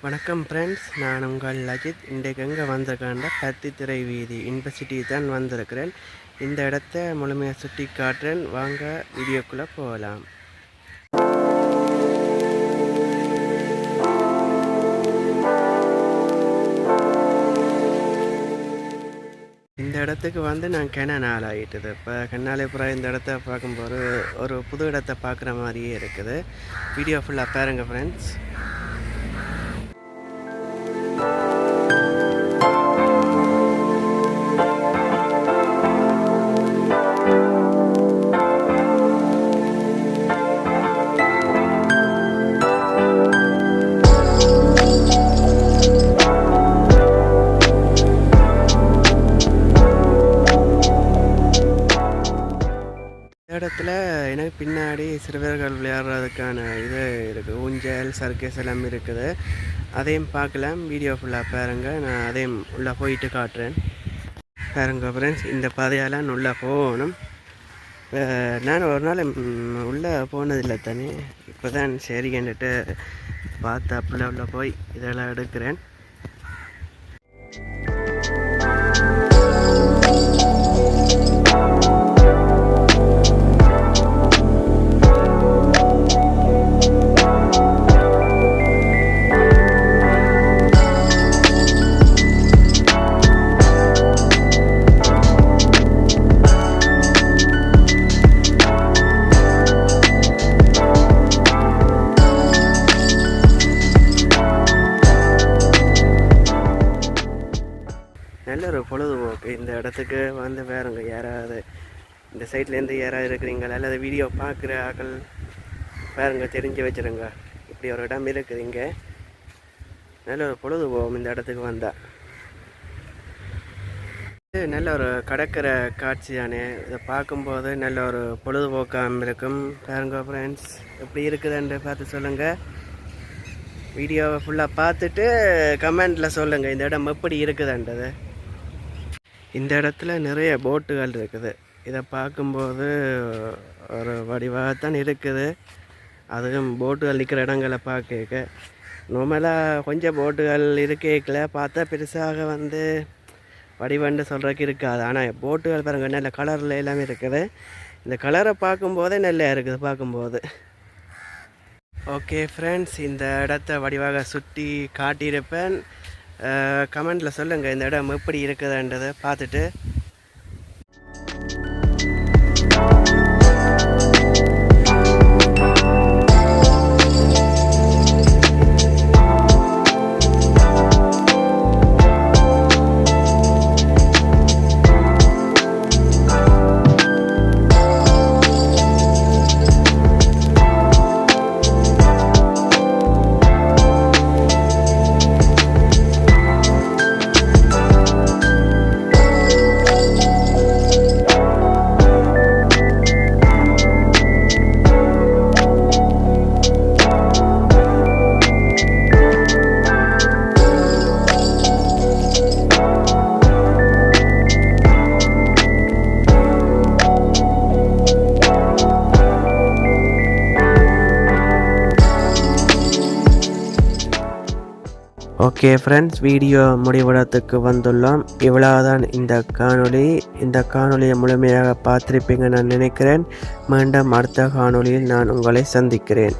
வணக்கம் ஃப்ரெண்ட்ஸ், நான் உங்கள் அஜித். இன்றைக்கு எங்கே வந்திருக்கேன்டா பருத்தித்துறை வீதி யூனிவர்சிட்டி தான் வந்திருக்கிறேன். இந்த இடத்த முழுமையாக சுற்றி காட்டுறேன், வாங்க வீடியோக்குள்ளே போகலாம். இந்த இடத்துக்கு வந்து நான் நாள் ஆகிட்டுது. இப்போ கண்ணாலேபுரம் இந்த இடத்த பார்க்கும்போது ஒரு புது இடத்த பார்க்குற மாதிரியே இருக்குது. வீடியோ ஃபுல்லாக பாருங்கள் ஃப்ரெண்ட்ஸ். இடத்துல எனக்கு பின்னாடி சிறுவர்கள் விளையாடுறதுக்கான இது இருக்குது, ஊஞ்சல் சர்க்கஸ் எல்லாம் இருக்குது. அதையும் பார்க்கலாம், வீடியோ ஃபுல்லாக பாருங்கள். நான் அதையும் உள்ளே போயிட்டு காட்டுறேன். பாருங்க ஃப்ரெண்ட்ஸ், இந்த பாதையால் உள்ளே போகணும். நான் ஒரு நாள் உள்ளே போனதில்லை தானே, இப்போ தான் சரி கண்டுட்டு பார்த்தா உள்ள போய் இதெல்லாம் எடுக்கிறேன். நல்ல ஒரு பொழுதுபோக்கு. இந்த இடத்துக்கு வந்து வேறுங்க யாராவது இந்த சைட்லேருந்து யாராவது இருக்கிறீங்களா அல்லது வீடியோ பார்க்குற ஆக்கள் வேறுங்க தெரிஞ்சு வச்சுருங்க, இப்படி ஒரு இடம் இருக்குது இங்கே. நல்ல ஒரு பொழுதுபோகும் இந்த இடத்துக்கு வந்தால். நல்ல ஒரு கடற்கரை காட்சி தானே, இதை பார்க்கும்போது நல்ல ஒரு பொழுதுபோக்காக இருக்கும். பாருங்க ஃப்ரெண்ட்ஸ், எப்படி இருக்குதுன்னு பார்த்து சொல்லுங்கள். வீடியோவை ஃபுல்லாக பார்த்துட்டு கமெண்டில் சொல்லுங்கள் இந்த இடம் எப்படி இருக்குதுன்றது. இந்த இடத்துல நிறைய போட்டுகள் இருக்குது. இதை பார்க்கும்போது ஒரு வடிவாகத்தான் இருக்குது. அதுவும் போட்டுகள் நிற்கிற இடங்களை பார்க்க நார்மலாக கொஞ்சம் போட்டுகள் இருக்கல பார்த்தா பெருசாக வந்து வடிவண்டு சொல்கிறதுக்கு இருக்காது. ஆனால் போட்டுகள் பாருங்கள் நல்ல கலரில் எல்லாமே இருக்குது. இந்த கலரை பார்க்கும்போதே நல்லா இருக்குது பார்க்கும்போது. ஓகே ஃப்ரெண்ட்ஸ், இந்த இடத்த வடிவாக சுற்றி காட்டியிருப்பேன். கமெண்டில் சொல்லுங்கள் இந்த இடம் எப்படி இருக்குதுன்றதை பார்த்துட்டு. ஓகே ஃப்ரெண்ட்ஸ், வீடியோ முடிவிடத்துக்கு வந்துள்ளோம். இவ்வளவுதான் இந்த காணொளி. இந்த காணொளியை முழுமையாக பார்த்துருப்பீங்க நான் நினைக்கிறேன். மீண்டும் அடுத்த காணொளியில் நான் உங்களை சந்திக்கிறேன்.